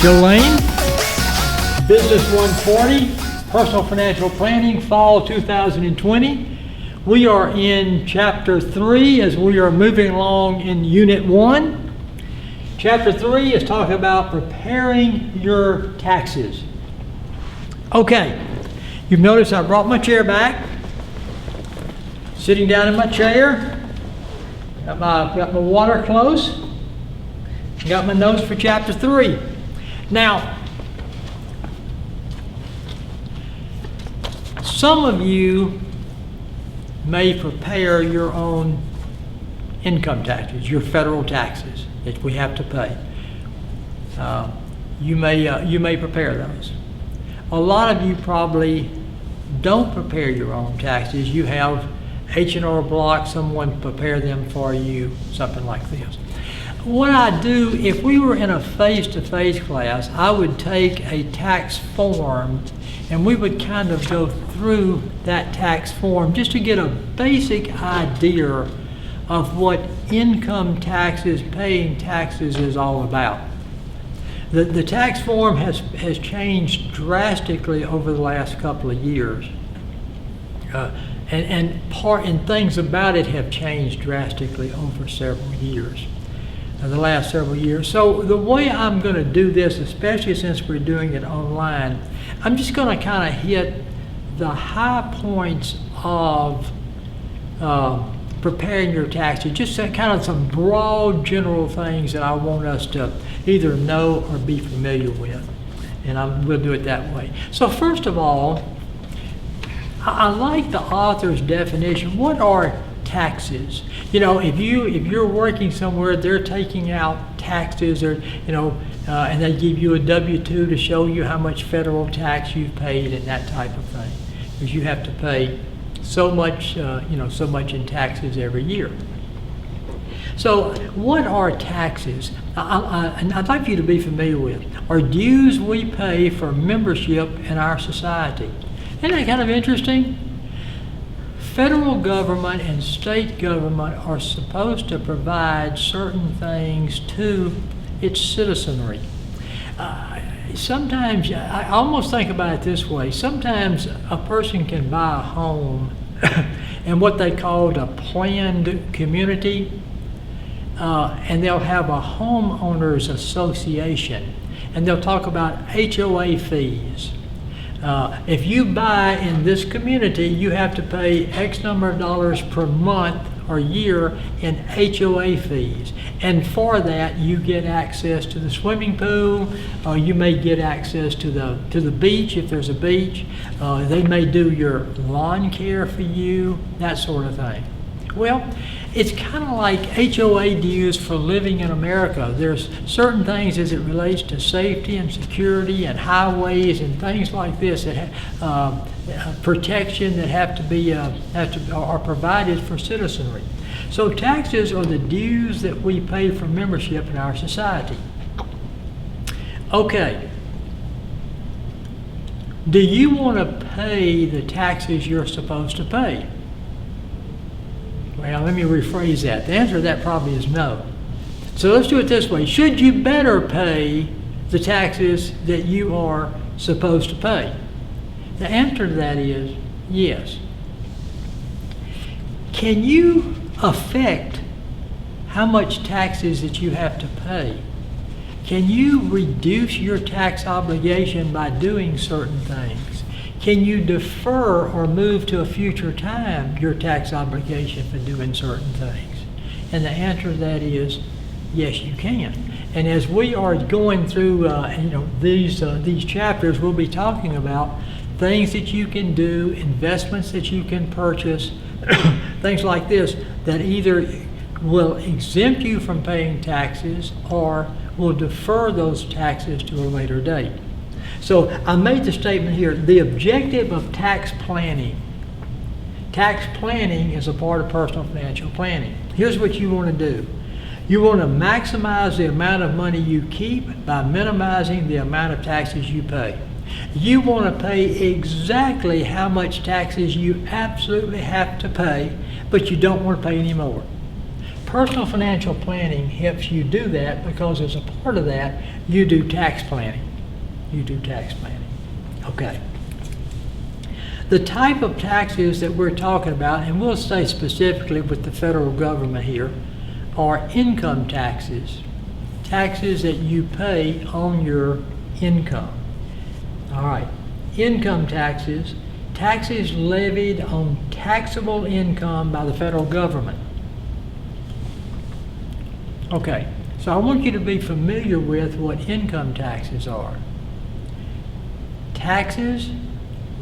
Jolene, Business 140, Personal Financial Planning, Fall 2020. We are in Chapter 3 as we are moving along in Unit 1. Chapter 3 is talking about preparing your taxes. Okay, you've noticed I brought my chair back. Sitting down in my chair, got my water close, got my notes for Chapter 3. Now, some of you may prepare your own income taxes, your federal taxes that we have to pay. You may prepare those. A lot of you probably don't prepare your own taxes. You have H&R Block, someone prepare them for you, something like this. What I do, if we were in a face-to-face class, I would take a tax form and we would kind of go through that tax form just to get a basic idea of what income taxes, paying taxes is all about. The tax form has changed drastically over the last couple of years. And things about it have changed drastically over several years. The last several years. So the way I'm going to do this, especially since we're doing it online, I'm just going to kind of hit the high points of preparing your taxes, just kind of some broad general things that I want us to either know or be familiar with. And we'll do it that way. So first of all, I like the author's definition. What are taxes? You know, if you're working somewhere, they're taking out taxes, or and they give you a W-2 to show you how much federal tax you've paid and that type of thing, because you have to pay so much, so much in taxes every year. So, what are taxes? And I'd like you to be familiar with are dues we pay for membership in our society. Isn't that kind of interesting? Federal government and state government are supposed to provide certain things to its citizenry. Sometimes, I almost think about it this way, sometimes a person can buy a home in what they call a planned community, and they'll have a homeowners association, and they'll talk about HOA fees. If you buy in this community, you have to pay X number of dollars per month or year in HOA fees. And for that, you get access to the swimming pool, or you may get access to the beach if there's a beach. They may do your lawn care for you, that sort of thing. Well, it's kind of like HOA dues for living in America. There's certain things as it relates to safety and security and highways and things like this that protection that are provided for citizenry. So taxes are the dues that we pay for membership in our society. Okay. Do you want to pay the taxes you're supposed to pay? Well, let me rephrase that. The answer to that probably is no. So let's do it this way. Should you better pay the taxes that you are supposed to pay? The answer to that is yes. Can you affect how much taxes that you have to pay? Can you reduce your tax obligation by doing certain things? Can you defer or move to a future time your tax obligation for doing certain things? And the answer to that is yes, you can. And as we are going through these chapters, we'll be talking about things that you can do, investments that you can purchase, things like this that either will exempt you from paying taxes or will defer those taxes to a later date. So I made the statement here, the objective of tax planning. Tax planning is a part of personal financial planning. Here's what you want to do. You want to maximize the amount of money you keep by minimizing the amount of taxes you pay. You want to pay exactly how much taxes you absolutely have to pay, but you don't want to pay any more. personal financial planning helps you do that because as a part of that, you do tax planning. You do tax planning. Okay. The type of taxes that we're talking about, and we'll stay specifically with the federal government here, are income taxes. Taxes that you pay on your income. All right. Income taxes, taxes levied on taxable income by the federal government. Okay, so I want you to be familiar with what income taxes are. Taxes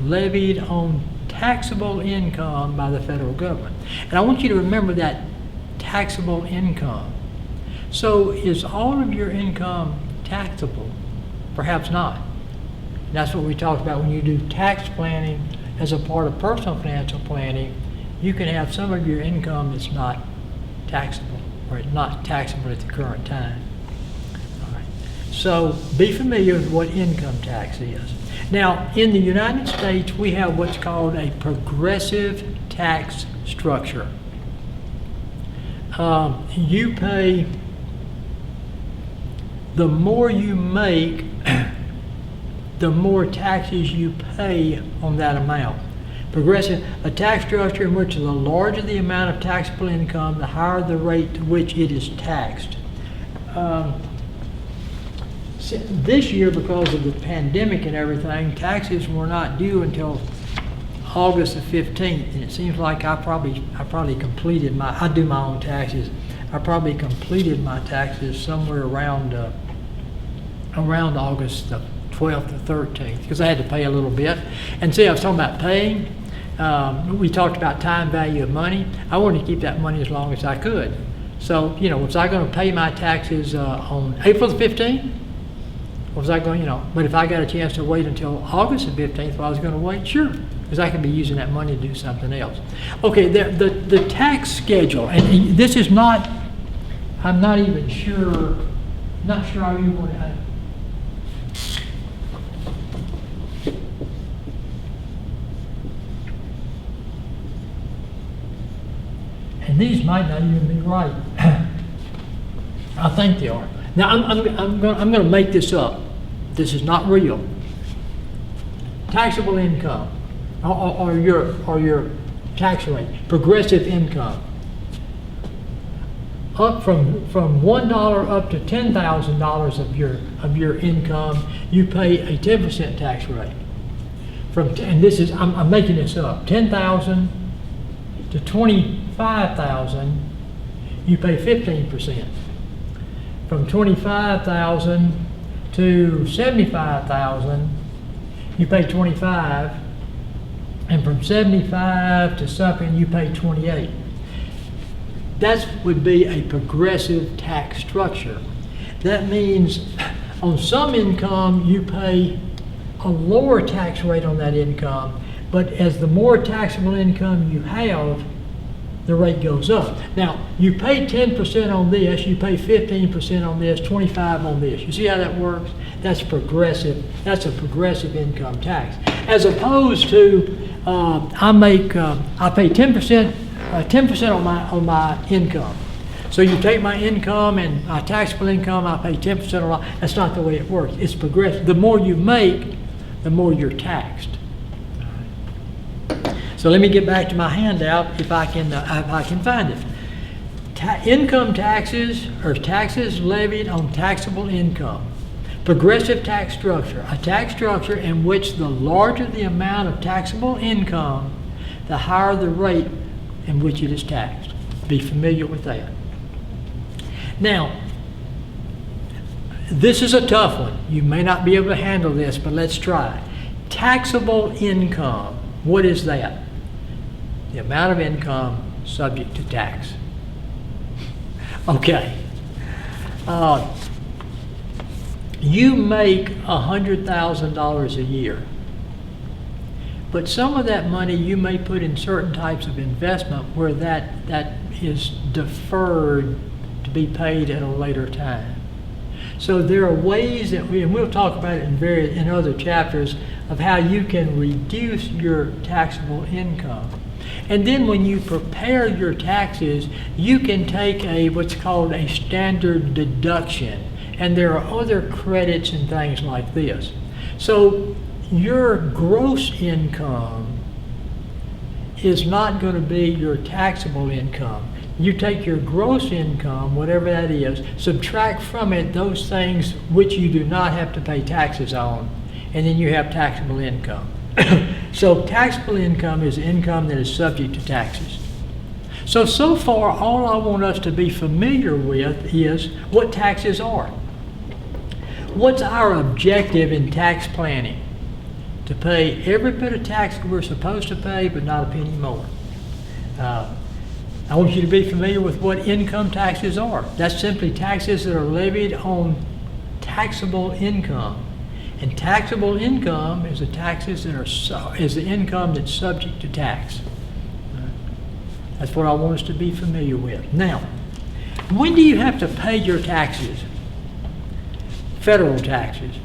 levied on taxable income by the federal government. And I want you to remember that taxable income. So is all of your income taxable? Perhaps not. And that's what we talked about when you do tax planning as a part of personal financial planning. You can have some of your income that's not taxable, or not taxable at the current time. All right. So be familiar with what income tax is. Now, in the United States, we have what's called a progressive tax structure. You pay, the more you make, the more taxes you pay on that amount. Progressive, a tax structure in which the larger the amount of taxable income, the higher the rate to which it is taxed. This year, because of the pandemic and everything, taxes were not due until August the 15th, and it seems like I probably completed I do my own taxes. I probably completed my taxes somewhere around August the 12th or 13th, because I had to pay a little bit. And see, I was talking about paying. We talked about time value of money. I wanted to keep that money as long as I could. So, was I going to pay my taxes on April the 15th? Was I going, but if I got a chance to wait until August the 15th, I was going to wait, sure, because I could be using that money to do something else. Okay, the tax schedule, and this is not, I'm not even sure, not sure how you want to, and these might not even be right. I think they are. Now I'm going to make this up. This is not real. Taxable income, or your tax rate, progressive income, up from $1 up to $10,000 of your income, you pay a 10% tax rate. And this is, I'm making this up, 10,000 to 25,000, you pay 15%. From 25,000 to 75,000, you pay 25, and from 75 to something, you pay 28. That would be a progressive tax structure. That means on some income, you pay a lower tax rate on that income, but as the more taxable income you have, the rate goes up. Now, you pay 10% on this, you pay 15% on this, 25 on this. You see how that works? That's progressive. That's a progressive income tax. As opposed to, I pay 10% on my income. So you take my income and my taxable income, I pay 10% on that. That's not the way it works. It's progressive. The more you make, the more you're taxed. So let me get back to my handout if I can find it. Income taxes are taxes levied on taxable income. Progressive tax structure, a tax structure in which the larger the amount of taxable income, the higher the rate in which it is taxed. Be familiar with that. Now, this is a tough one. You may not be able to handle this, but let's try. Taxable income, what is that? The amount of income subject to tax. Okay. You make $100,000 a year, but some of that money you may put in certain types of investment where that is deferred to be paid at a later time. So there are ways that and we'll talk about it in other chapters of how you can reduce your taxable income. And then when you prepare your taxes, you can take what's called a standard deduction. And there are other credits and things like this. So your gross income is not going to be your taxable income. You take your gross income, whatever that is, subtract from it those things which you do not have to pay taxes on, and then you have taxable income. So taxable income is income that is subject to taxes. So far, all I want us to be familiar with is what taxes are. What's our objective in tax planning? To pay every bit of tax we're supposed to pay, but not a penny more. I want you to be familiar with what income taxes are. That's simply taxes that are levied on taxable income. And taxable income is the taxes that is the income that's subject to tax. That's what I want us to be familiar with. Now, when do you have to pay your taxes? Federal taxes.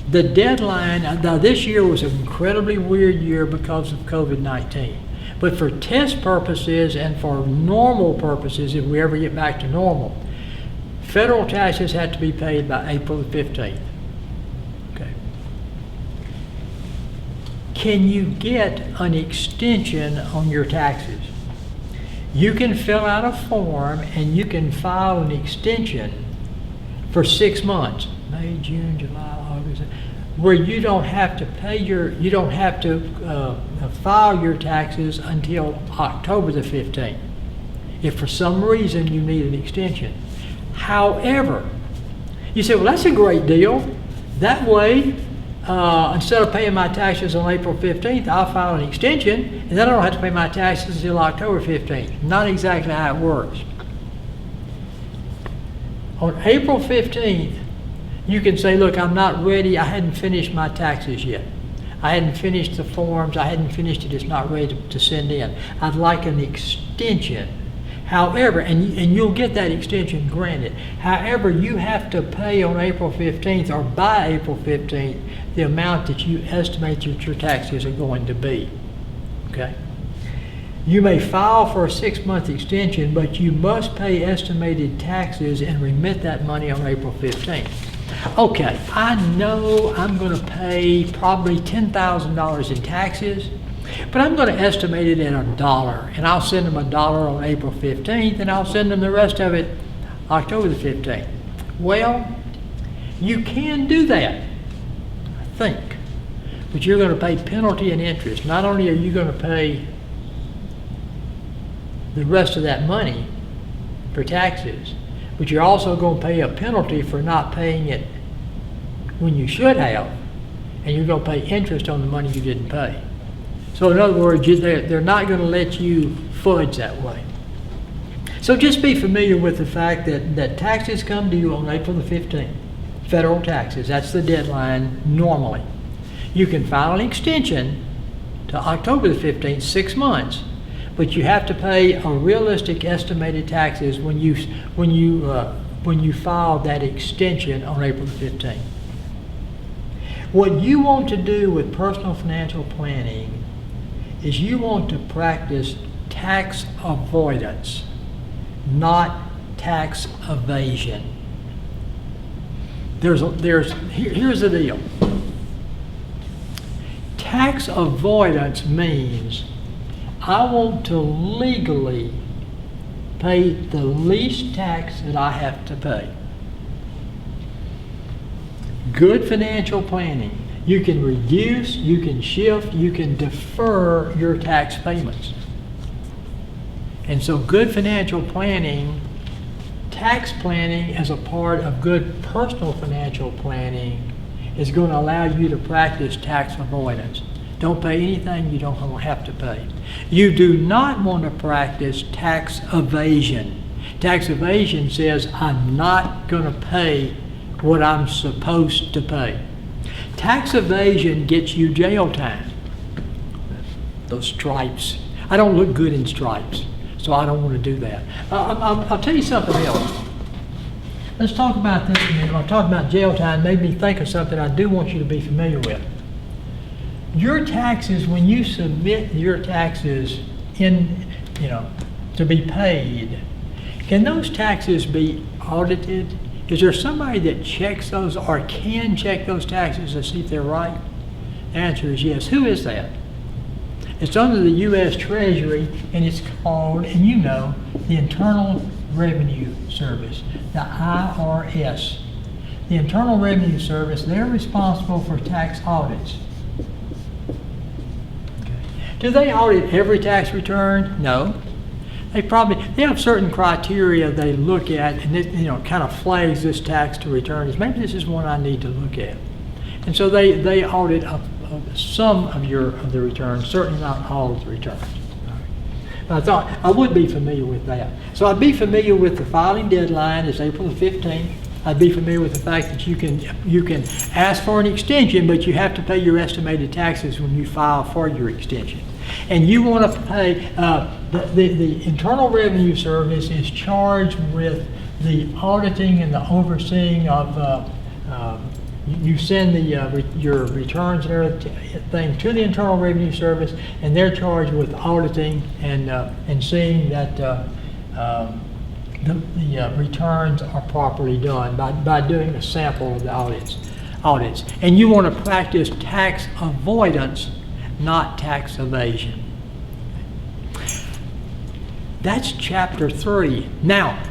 The deadline, now this year was an incredibly weird year because of COVID-19. But for test purposes and for normal purposes, if we ever get back to normal, federal taxes have to be paid by April the 15th. Okay. Can you get an extension on your taxes? You can fill out a form and you can file an extension for 6 months. May, June, July, August, where you don't have to file your taxes until October the 15th, if for some reason you need an extension. However, you say, well, that's a great deal. That way, instead of paying my taxes on April 15th, I'll file an extension, and then I don't have to pay my taxes until October 15th. Not exactly how it works. On April 15th, you can say, look, I'm not ready. I hadn't finished my taxes yet. I hadn't finished the forms. I hadn't finished it. It's not ready to send in. I'd like an extension. However, and you'll get that extension granted. However, you have to pay on April 15th or by April 15th the amount that you estimate that your taxes are going to be. Okay? You may file for a 6-month extension, but you must pay estimated taxes and remit that money on April 15th. Okay, I know I'm going to pay probably $10,000 in taxes, but I'm going to estimate it at $1, and I'll send them $1 on April 15th, and I'll send them the rest of it October the 15th. Well, you can do that, I think, but you're going to pay penalty and interest. Not only are you going to pay the rest of that money for taxes, but you're also going to pay a penalty for not paying it when you should have, and you're going to pay interest on the money you didn't pay. So in other words, they're not going to let you fudge that way. So just be familiar with the fact that taxes come due on April the 15th. Federal taxes, that's the deadline normally. You can file an extension to October the 15th, 6 months, but you have to pay a realistic estimated taxes when you file that extension on April the 15th. What you want to do with personal financial planning is you want to practice tax avoidance, not tax evasion. Here's the deal. Tax avoidance means I want to legally pay the least tax that I have to pay. Good financial planning. You can reduce, you can shift, you can defer your tax payments. And so good financial planning, tax planning as a part of good personal financial planning is going to allow you to practice tax avoidance. Don't pay anything you don't have to pay. You do not want to practice tax evasion. Tax evasion says I'm not going to pay what I'm supposed to pay. Tax evasion gets you jail time. Those stripes. I don't look good in stripes, so I don't want to do that. I'll tell you something else. Let's talk about this a minute. I'll talk about jail time. Made me think of something I do want you to be familiar with. Your taxes, when you submit your taxes to be paid, can those taxes be audited? Is there somebody that checks those or can check those taxes to see if they're right? The answer is yes. Who is that? It's under the U.S. Treasury, and it's called, and you know, the Internal Revenue Service, the IRS. The Internal Revenue Service, they're responsible for tax audits. Okay. Do they audit every tax return? No. They have certain criteria they look at, and it kind of flags this tax to return as maybe this is one I need to look at. And so they audit some of the returns, certainly not all of the returns. I thought I would be familiar with that. So I'd be familiar with the filing deadline is April the 15th. I'd be familiar with the fact that you can ask for an extension, but you have to pay your estimated taxes when you file for your extension. And you want to pay, the Internal Revenue Service is charged with the auditing and the overseeing of, you send your returns and everything to the Internal Revenue Service, and they're charged with auditing and seeing that the returns are properly done by doing a sample of the audits. And you want to practice tax avoidance, not tax evasion. That's chapter 3. Now,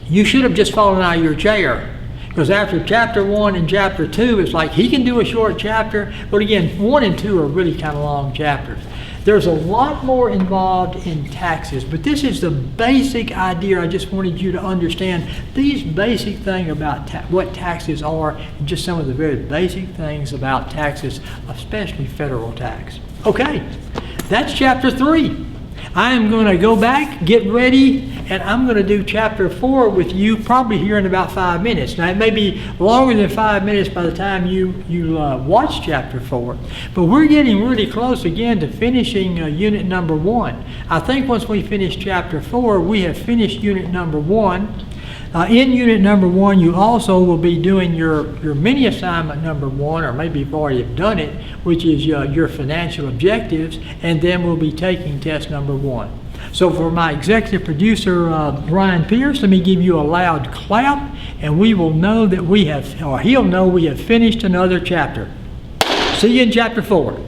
you should have just fallen out of your chair, because after chapter 1 and chapter 2, it's like he can do a short chapter, but again, 1 and 2 are really kind of long chapters. There's a lot more involved in taxes, but this is the basic idea. I just wanted you to understand these basic things about what taxes are, and just some of the very basic things about taxes, especially federal tax. Okay, that's chapter 3. I am going to go back, get ready, and I'm going to do chapter 4 with you probably here in about 5 minutes. Now, it may be longer than 5 minutes by the time you watch chapter 4, but we're getting really close again to finishing unit number 1. I think once we finish chapter 4, we have finished unit number 1. In unit number 1, you also will be doing your mini assignment number 1, or maybe you've already done it, which is your financial objectives, and then we'll be taking test number 1. So for my executive producer, Brian Pierce, let me give you a loud clap, and we will know that he'll know we have finished another chapter. See you in chapter 4.